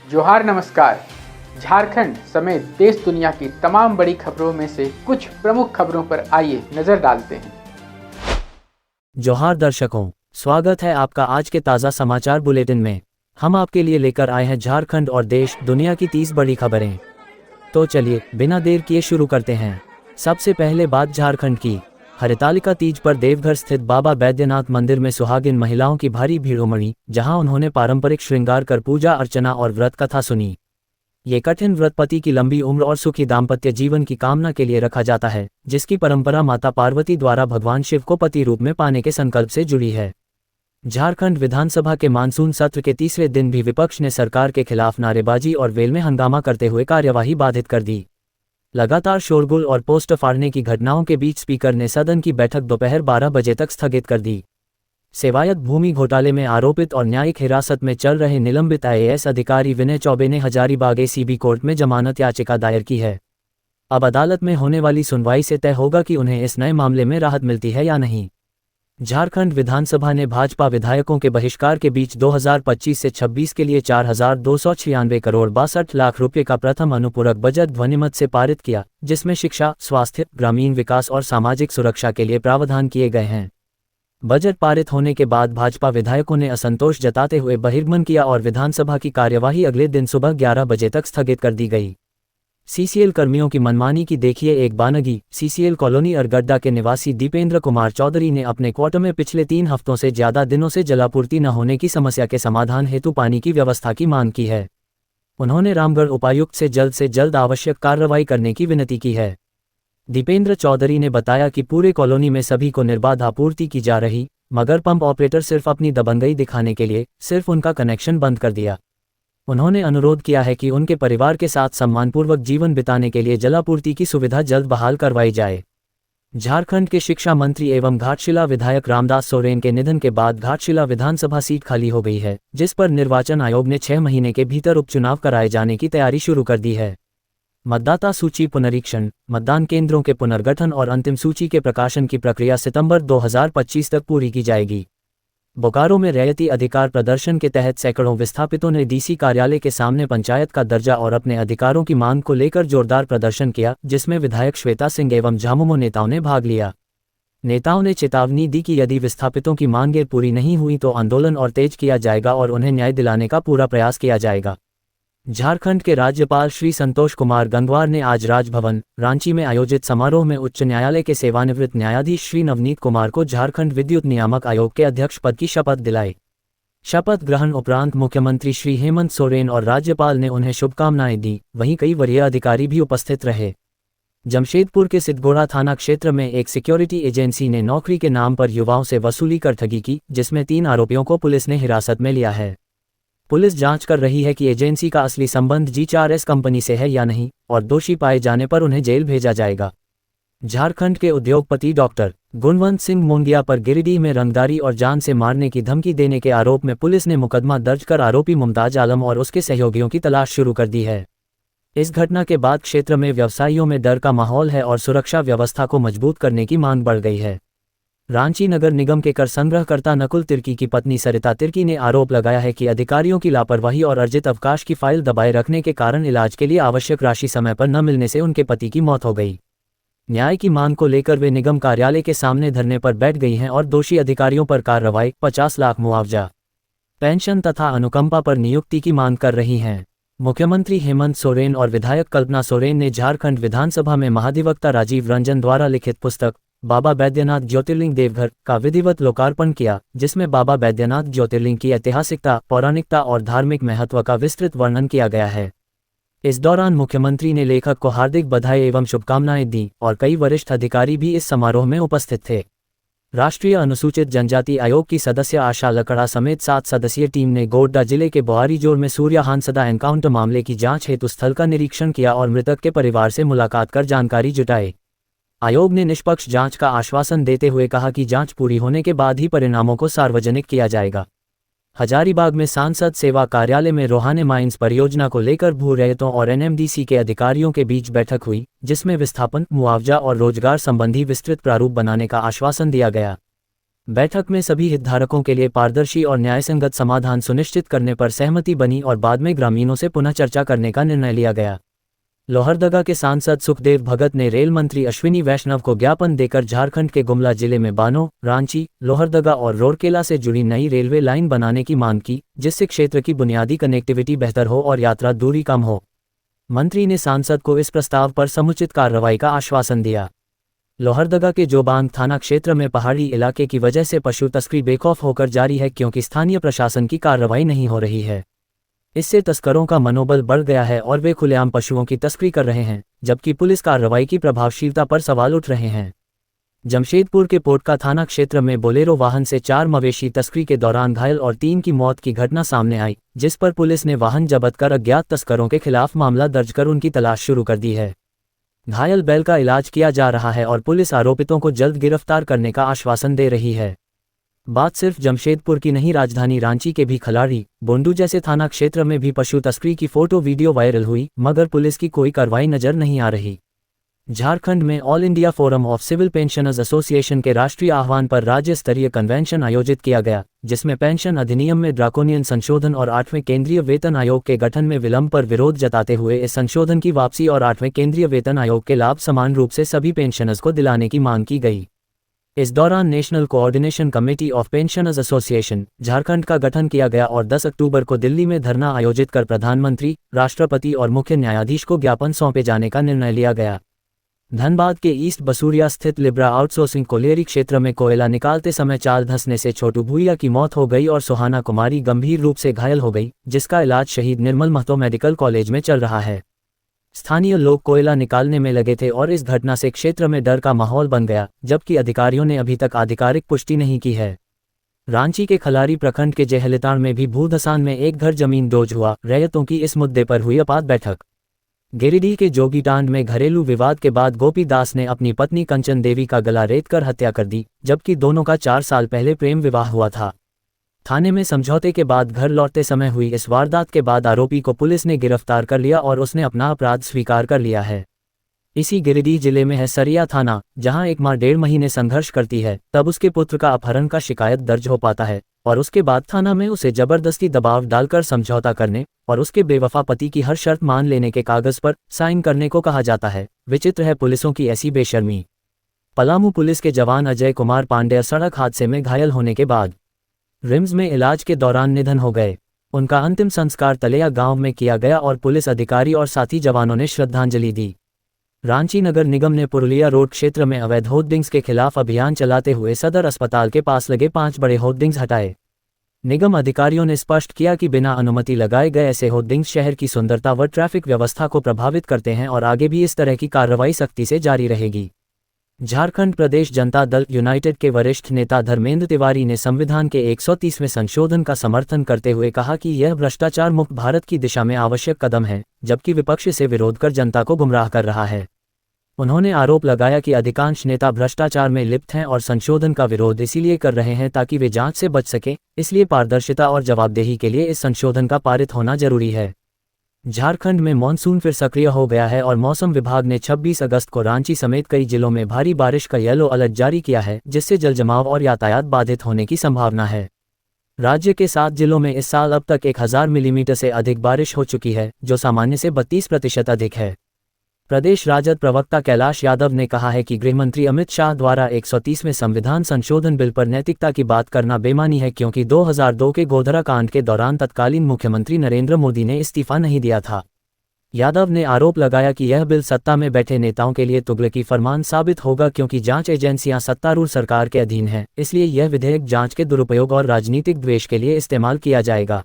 जोहार नमस्कार। झारखंड समेत देश दुनिया की तमाम बड़ी खबरों में से कुछ प्रमुख खबरों पर आइए नजर डालते हैं। जोहार दर्शकों, स्वागत है आपका आज के ताज़ा समाचार बुलेटिन में। हम आपके लिए लेकर आए हैं झारखंड और देश दुनिया की 30 बड़ी खबरें। तो चलिए बिना देर किए शुरू करते हैं। सबसे पहले बात झारखंड की। हरितालिका तीज पर देवघर स्थित बाबा बैद्यनाथ मंदिर में सुहागिन महिलाओं की भारी भीड़ उमड़ी, जहां उन्होंने पारंपरिक श्रृंगार कर पूजा अर्चना और व्रत कथा सुनी। ये कठिन व्रत पति की लंबी उम्र और सुखी दाम्पत्य जीवन की कामना के लिए रखा जाता है, जिसकी परंपरा माता पार्वती द्वारा भगवान शिव को पति रूप में पाने के संकल्प से जुड़ी है। झारखंड विधानसभा के मानसून सत्र के तीसरे दिन भी विपक्ष ने सरकार के खिलाफ नारेबाजी और वेल में हंगामा करते हुए कार्यवाही बाधित कर दी। लगातार शोरगुल और पोस्टर फाड़ने की घटनाओं के बीच स्पीकर ने सदन की बैठक दोपहर 12 बजे तक स्थगित कर दी। सेवायत भूमि घोटाले में आरोपित और न्यायिक हिरासत में चल रहे निलंबित IAS अधिकारी विनय चौबे ने हजारीबाग ACB कोर्ट में जमानत याचिका दायर की है। अब अदालत में होने वाली सुनवाई से तय होगा कि उन्हें इस नए मामले में राहत मिलती है या नहीं। झारखंड विधानसभा ने भाजपा विधायकों के बहिष्कार के बीच 2025 से 26 के लिए 4,296 करोड़ 62 लाख रुपये का प्रथम अनुपूरक बजट ध्वनिमत से पारित किया, जिसमें शिक्षा, स्वास्थ्य, ग्रामीण विकास और सामाजिक सुरक्षा के लिए प्रावधान किए गए हैं। बजट पारित होने के बाद भाजपा विधायकों ने असंतोष जताते हुए बहिर्गमन किया और विधानसभा की कार्यवाही अगले दिन सुबह 11 बजे तक स्थगित कर दी गई। CCL कर्मियों की मनमानी की देखिए एक बानगी। CCL कॉलोनी अरगड्डा के निवासी दीपेंद्र कुमार चौधरी ने अपने क्वार्टर में पिछले 3 हफ्तों से ज्यादा दिनों से जलापूर्ति न होने की समस्या के समाधान हेतु पानी की व्यवस्था की मांग की है। उन्होंने रामगढ़ उपायुक्त से जल्द आवश्यक कार्रवाई करने की विनती की है। दीपेंद्र चौधरी ने बताया कि पूरे कॉलोनी में सभी को निर्बाध आपूर्ति की जा रही, मगर पंप ऑपरेटर सिर्फ अपनी दबंगई दिखाने के लिए सिर्फ उनका कनेक्शन बंद कर दिया। उन्होंने अनुरोध किया है कि उनके परिवार के साथ सम्मानपूर्वक जीवन बिताने के लिए जलापूर्ति की सुविधा जल्द बहाल करवाई जाए। झारखंड के शिक्षा मंत्री एवं घाटशिला विधायक रामदास सोरेन के निधन के बाद घाटशिला विधानसभा सीट खाली हो गई है, जिस पर निर्वाचन आयोग ने 6 महीने के भीतर उपचुनाव कराए जाने की तैयारी शुरू कर दी है। मतदाता सूची पुनरीक्षण, मतदान केंद्रों के पुनर्गठन और अंतिम सूची के प्रकाशन की प्रक्रिया सितंबर 2025 तक पूरी की जाएगी। बोकारो में रैयती अधिकार प्रदर्शन के तहत सैकड़ों विस्थापितों ने DC कार्यालय के सामने पंचायत का दर्जा और अपने अधिकारों की मांग को लेकर जोरदार प्रदर्शन किया, जिसमें विधायक श्वेता सिंह एवं झामुमो नेताओं ने भाग लिया। नेताओं ने चेतावनी दी कि यदि विस्थापितों की मांगें पूरी नहीं हुई तो आंदोलन और तेज किया जाएगा और उन्हें न्याय दिलाने का पूरा प्रयास किया जाएगा। झारखंड के राज्यपाल श्री संतोष कुमार गंगवार ने आज राजभवन, रांची में आयोजित समारोह में उच्च न्यायालय के सेवानिवृत्त न्यायाधीश श्री नवनीत कुमार को झारखंड विद्युत नियामक आयोग के अध्यक्ष पद की शपथ दिलाई। शपथ ग्रहण उपरांत मुख्यमंत्री श्री हेमंत सोरेन और राज्यपाल ने उन्हें शुभकामनाएं दी। वहीं कई वरीय अधिकारी भी उपस्थित रहे। जमशेदपुर के सिद्धगोड़ा थाना क्षेत्र में एक सिक्योरिटी एजेंसी ने नौकरी के नाम पर युवाओं से वसूली कर ठगी की, जिसमें 3 आरोपियों को पुलिस ने हिरासत में लिया है। पुलिस जांच कर रही है कि एजेंसी का असली संबंध G4S कंपनी से है या नहीं, और दोषी पाए जाने पर उन्हें जेल भेजा जाएगा। झारखंड के उद्योगपति डॉक्टर गुणवंत सिंह मुंगिया पर गिरिडीह में रंगदारी और जान से मारने की धमकी देने के आरोप में पुलिस ने मुकदमा दर्ज कर आरोपी मुमताज आलम और उसके सहयोगियों की तलाश शुरू कर दी है। इस घटना के बाद क्षेत्र में व्यवसायियों में डर का माहौल है और सुरक्षा व्यवस्था को मजबूत करने की मांग बढ़ गई है। रांची नगर निगम के कर संग्रहकर्ता नकुल तिर्की की पत्नी सरिता तिर्की ने आरोप लगाया है कि अधिकारियों की लापरवाही और अर्जित अवकाश की फाइल दबाए रखने के कारण इलाज के लिए आवश्यक राशि समय पर न मिलने से उनके पति की मौत हो गई। न्याय की मांग को लेकर वे निगम कार्यालय के सामने धरने पर बैठ गई हैं और दोषी अधिकारियों पर कार्रवाई, 50 लाख मुआवजा, पेंशन तथा अनुकंपा पर नियुक्ति की मांग कर रही हैं। मुख्यमंत्री हेमंत सोरेन और विधायक कल्पना सोरेन ने झारखंड विधानसभा में महाधिवक्ता राजीव रंजन द्वारा लिखित पुस्तक बाबा बैद्यनाथ ज्योतिर्लिंग देवघर का विधिवत लोकार्पण किया, जिसमें बाबा बैद्यनाथ ज्योतिर्लिंग की ऐतिहासिकता, पौराणिकता और धार्मिक महत्व का विस्तृत वर्णन किया गया है। इस दौरान मुख्यमंत्री ने लेखक को हार्दिक बधाई एवं शुभकामनाएं दी और कई वरिष्ठ अधिकारी भी इस समारोह में उपस्थित थे। राष्ट्रीय अनुसूचित जनजाति आयोग की सदस्य आशा लकड़ा समेत 7 सदस्यीय टीम ने गोड्डा जिले के बोआरीजोर में सूर्या हांसदा एनकाउंटर मामले की जांच हेतु स्थल का निरीक्षण किया और मृतक के परिवार से मुलाकात कर जानकारी जुटाई। आयोग ने निष्पक्ष जांच का आश्वासन देते हुए कहा कि जांच पूरी होने के बाद ही परिणामों को सार्वजनिक किया जाएगा। हजारीबाग में सांसद सेवा कार्यालय में रोहाने माइंस परियोजना को लेकर भू रैयतों और NMDC के अधिकारियों के बीच बैठक हुई, जिसमें विस्थापन, मुआवजा और रोजगार संबंधी विस्तृत प्रारूप बनाने का आश्वासन दिया गया। बैठक में सभी हितधारकों के लिए पारदर्शी और न्यायसंगत समाधान सुनिश्चित करने पर सहमति बनी और बाद में ग्रामीणों से पुनः चर्चा करने का निर्णय लिया गया। लोहरदगा के सांसद सुखदेव भगत ने रेल मंत्री अश्विनी वैष्णव को ज्ञापन देकर झारखंड के गुमला जिले में बानो, रांची, लोहरदगा और रोरकेला से जुड़ी नई रेलवे लाइन बनाने की मांग की, जिससे क्षेत्र की बुनियादी कनेक्टिविटी बेहतर हो और यात्रा दूरी कम हो। मंत्री ने सांसद को इस प्रस्ताव पर समुचित कार्रवाई का आश्वासन दिया। लोहरदगा के जोबांग थाना क्षेत्र में पहाड़ी इलाके की वजह से पशु तस्करी बेखौफ होकर जारी है, क्योंकि स्थानीय प्रशासन की कार्रवाई नहीं हो रही है। इससे तस्करों का मनोबल बढ़ गया है और वे खुलेआम पशुओं की तस्करी कर रहे हैं, जबकि पुलिस कार्रवाई की प्रभावशीलता पर सवाल उठ रहे हैं। जमशेदपुर के पोटका थाना क्षेत्र में बोलेरो वाहन से 4 मवेशी तस्करी के दौरान घायल और 3 की मौत की घटना सामने आई, जिस पर पुलिस ने वाहन जब्त कर अज्ञात तस्करों के खिलाफ मामला दर्ज कर उनकी तलाश शुरू कर दी है। घायल बैल का इलाज किया जा रहा है और पुलिस आरोपितों को जल्द गिरफ्तार करने का आश्वासन दे रही है। बात सिर्फ जमशेदपुर की नहीं, राजधानी रांची के भी खलाड़ी, बोंडू जैसे थाना क्षेत्र में भी पशु तस्करी की फोटो वीडियो वायरल हुई, मगर पुलिस की कोई कार्रवाई नजर नहीं आ रही। झारखंड में All India Forum of Civil Pensioners Association के राष्ट्रीय आह्वान पर राज्य स्तरीय कन्वेंशन आयोजित किया गया, जिसमें पेंशन अधिनियम में ड्राकोनियन संशोधन और 8वें केंद्रीय वेतन आयोग के गठन में विलंब पर विरोध जताते हुए इस संशोधन की वापसी और 8वें केंद्रीय वेतन आयोग के लाभ समान रूप से सभी पेंशनर्स को दिलाने की मांग की गई। इस दौरान national coordination committee of pensioners association Jharkhand का गठन किया गया और 10 अक्टूबर को दिल्ली में धरना आयोजित कर प्रधानमंत्री, राष्ट्रपति और मुख्य न्यायाधीश को ज्ञापन सौंपे जाने का निर्णय लिया गया। धनबाद के ईस्ट बसूरिया स्थित लिब्रा आउटसोर्सिंग कोलियरी क्षेत्र में कोयला निकालते समय चाल धंसने से छोटू भूइया की मौत हो गई और सुहाना कुमारी गंभीर रूप से घायल हो गई, जिसका इलाज शहीद निर्मल महतो मेडिकल कॉलेज में चल रहा है। स्थानीय लोग कोयला निकालने में लगे थे और इस घटना से क्षेत्र में डर का माहौल बन गया, जबकि अधिकारियों ने अभी तक आधिकारिक पुष्टि नहीं की है। रांची के खलारी प्रखंड के जहलतान में भी भूधसान में एक घर जमीन डोज हुआ, रैयतों की इस मुद्दे पर हुई आपात बैठक। गिरिडीह के जोगीटांड में घरेलू विवाद के बाद गोपी दास ने अपनी पत्नी कंचन देवी का गला रेतकर हत्या कर दी, जबकि दोनों का 4 साल पहले प्रेम विवाह हुआ था। थाने में समझौते के बाद घर लौटते समय हुई इस वारदात के बाद आरोपी को पुलिस ने गिरफ्तार कर लिया और उसने अपना अपराध स्वीकार कर लिया है। इसी गिरिडीह जिले में है सरिया थाना, जहां एक मां 1.5 महीने संघर्ष करती है, तब उसके पुत्र का अपहरण का शिकायत दर्ज हो पाता है और उसके बाद थाना में उसे जबरदस्ती दबाव डालकर समझौता करने और उसके बेवफा पति की हर शर्त मान लेने के कागज पर साइन करने को कहा जाता है। विचित्र है पुलिसों की ऐसी बेशर्मी। पलामू पुलिस के जवान अजय कुमार पांडेय सड़क हादसे में घायल होने के बाद रिम्स में इलाज के दौरान निधन हो गए। उनका अंतिम संस्कार तलेया गांव में किया गया और पुलिस अधिकारी और साथी जवानों ने श्रद्धांजलि दी। रांची नगर निगम ने पुरुलिया रोड क्षेत्र में अवैध होर्डिंग्स के खिलाफ अभियान चलाते हुए सदर अस्पताल के पास लगे 5 बड़े होर्डिंग्स हटाए। निगम अधिकारियों ने स्पष्ट किया कि बिना अनुमति लगाए गए ऐसे होर्डिंग्स शहर की सुंदरता व ट्रैफिक व्यवस्था को प्रभावित करते हैं और आगे भी इस तरह की कार्रवाई सख्ती से जारी रहेगी। झारखंड प्रदेश जनता दल यूनाइटेड के वरिष्ठ नेता धर्मेंद्र तिवारी ने संविधान के 130वें संशोधन का समर्थन करते हुए कहा कि यह भ्रष्टाचार मुक्त भारत की दिशा में आवश्यक कदम है, जबकि विपक्ष से विरोध कर जनता को गुमराह कर रहा है। उन्होंने आरोप लगाया कि अधिकांश नेता भ्रष्टाचार में लिप्त हैं और संशोधन का विरोध इसीलिए कर रहे हैं ताकि वे जांच से बच सकें, इसलिए पारदर्शिता और जवाबदेही के लिए इस संशोधन का पारित होना जरूरी है। झारखंड में मानसून फिर सक्रिय हो गया है और मौसम विभाग ने 26 अगस्त को रांची समेत कई जिलों में भारी बारिश का येलो अलर्ट जारी किया है, जिससे जलजमाव और यातायात बाधित होने की संभावना है। राज्य के 7 जिलों में इस साल अब तक 1000 मिलीमीटर से अधिक बारिश हो चुकी है, जो सामान्य से 32% अधिक है। प्रदेश राजद प्रवक्ता कैलाश यादव ने कहा है कि गृहमंत्री अमित शाह द्वारा 130वें संविधान संशोधन बिल पर नैतिकता की बात करना बेमानी है, क्योंकि 2002 के गोधरा कांड के दौरान तत्कालीन मुख्यमंत्री नरेंद्र मोदी ने इस्तीफा नहीं दिया था। यादव ने आरोप लगाया कि यह बिल सत्ता में बैठे नेताओं के लिए तुगलकी फरमान साबित होगा, क्योंकि जांच एजेंसियां सत्तारूढ़ सरकार के अधीन हैं, इसलिए यह विधेयक जांच के दुरुपयोग और राजनीतिक द्वेष के लिए इस्तेमाल किया जाएगा।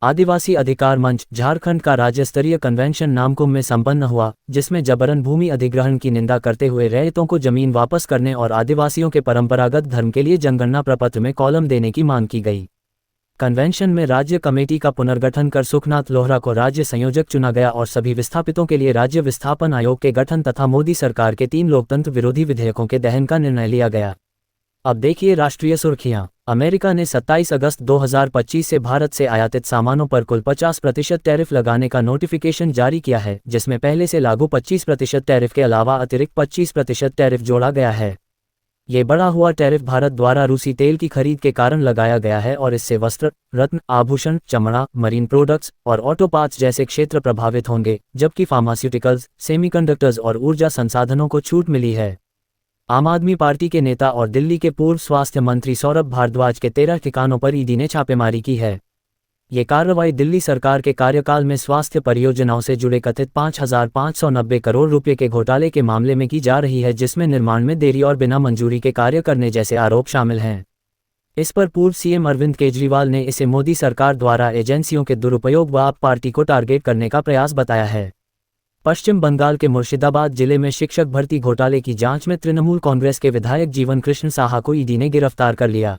आदिवासी अधिकार मंच झारखंड का राज्य स्तरीय कन्वेंशन नामकुम में संपन्न हुआ, जिसमें जबरन भूमि अधिग्रहण की निंदा करते हुए रैयतों को जमीन वापस करने और आदिवासियों के परंपरागत धर्म के लिए जनगणना प्रपत्र में कॉलम देने की मांग की गई। कन्वेंशन में राज्य कमेटी का पुनर्गठन कर सुखनाथ लोहरा को राज्य संयोजक चुना गया और सभी विस्थापितों के लिए राज्य विस्थापन आयोग के गठन तथा मोदी सरकार के 3 लोकतंत्र विरोधी विधेयकों के दहन का निर्णय लिया गया। अब देखिए राष्ट्रीय सुर्खियां। अमेरिका ने 27 अगस्त 2025 से भारत से आयातित सामानों पर कुल 50% टैरिफ लगाने का नोटिफिकेशन जारी किया है, जिसमें पहले से लागू 25% टैरिफ के अलावा अतिरिक्त 25% टैरिफ जोड़ा गया है। ये बढ़ा हुआ टैरिफ भारत द्वारा रूसी तेल की खरीद के कारण लगाया गया है और इससे वस्त्र, रत्न, आभूषण, चमड़ा, मरीन प्रोडक्ट्स और ऑटो पार्ट्स जैसे क्षेत्र प्रभावित होंगे, जबकि फार्मास्यूटिकल्स, सेमीकंडक्टर्स और ऊर्जा संसाधनों को छूट मिली है। आम आदमी पार्टी के नेता और दिल्ली के पूर्व स्वास्थ्य मंत्री सौरभ भारद्वाज के 13 ठिकानों पर ईडी ने छापेमारी की है। ये कार्रवाई दिल्ली सरकार के कार्यकाल में स्वास्थ्य परियोजनाओं से जुड़े कथित 5,590 करोड़ रुपए के घोटाले के मामले में की जा रही है, जिसमें निर्माण में देरी और बिना मंजूरी के कार्य करने जैसे आरोप शामिल हैं। इस पर पूर्व सीएम अरविंद केजरीवाल ने इसे मोदी सरकार द्वारा एजेंसियों के दुरुपयोग व आप पार्टी को टारगेट करने का प्रयास बताया है। पश्चिम बंगाल के मुर्शिदाबाद जिले में शिक्षक भर्ती घोटाले की जांच में तृणमूल कांग्रेस के विधायक जीवन कृष्ण साहा को ईडी ने गिरफ्तार कर लिया।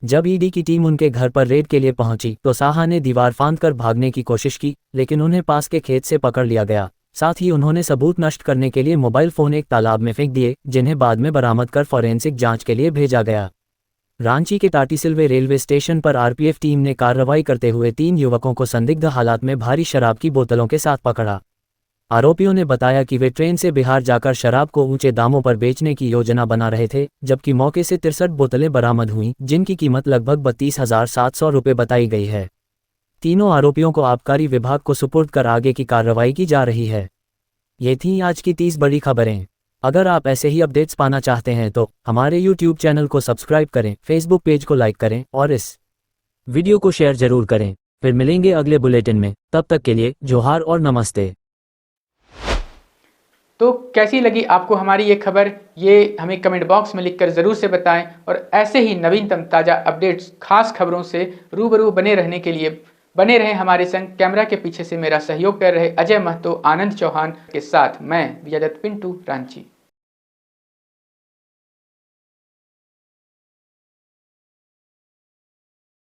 जब ईडी की टीम उनके घर पर रेड के लिए पहुंची तो साहा ने दीवार फांदकर भागने की कोशिश की, लेकिन उन्हें पास के खेत से पकड़ लिया गया। साथ ही उन्होंने सबूत नष्ट करने के लिए मोबाइल फोन एक तालाब में फेंक दिए, जिन्हें बाद में बरामद कर फॉरेंसिक जांच के लिए भेजा गया। रांची के टाटीसिलवे रेलवे स्टेशन पर आरपीएफ टीम ने कार्रवाई करते हुए 3 युवकों को संदिग्ध हालात में भारी शराब की बोतलों के साथ पकड़ा। आरोपियों ने बताया कि वे ट्रेन से बिहार जाकर शराब को ऊंचे दामों पर बेचने की योजना बना रहे थे, जबकि मौके से 63 बोतलें बरामद हुईं, जिनकी कीमत लगभग 32,700 रुपये बताई गई है। तीनों आरोपियों को आबकारी विभाग को सुपुर्द कर आगे की कार्रवाई की जा रही है। ये थीं आज की 30 बड़ी खबरें। अगर आप ऐसे ही अपडेट्स पाना चाहते हैं तो हमारे YouTube चैनल को सब्सक्राइब करें, Facebook पेज को लाइक करें और इस वीडियो को शेयर जरूर करें। फिर मिलेंगे अगले बुलेटिन में, तब तक के लिए जोहार और नमस्ते। तो कैसी लगी आपको हमारी ये खबर, ये हमें कमेंट बॉक्स में लिखकर ज़रूर से बताएं और ऐसे ही नवीनतम ताज़ा अपडेट्स, खास खबरों से रूबरू बने रहने के लिए बने रहें हमारे संग। कैमरा के पीछे से मेरा सहयोग कर रहे अजय महतो, आनंद चौहान के साथ मैं विजयदत्त पिंटू, रांची।